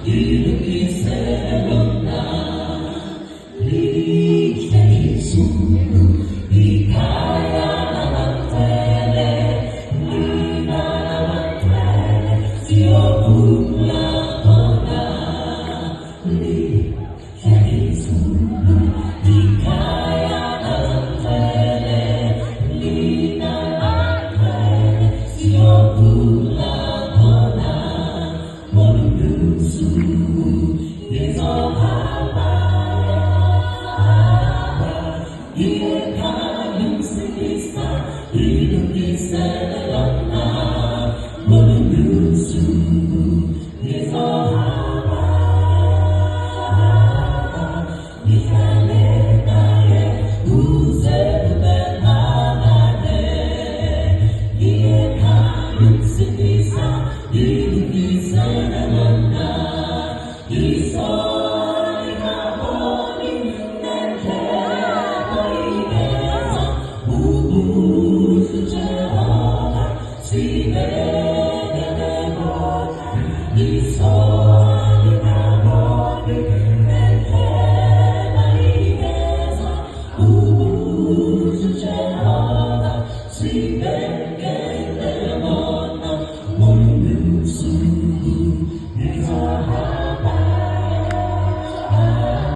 이름이 새롭나 이 예수 이 가야만 되네 이 나라만 되네 지어 불러보나 이 예수 이 가야만 되네 이 나라만 되네 지어 불러보나 모르는 수에서 이에 가능성 있어 이름이 새롭나 모르는 수에서 네가 내 나의 구세주된 하나네 이에 가능성 있어 이름이 새롭나 이 소리가 보이는 이 소리가 보이는 대바위에서 우주 제어가 지배게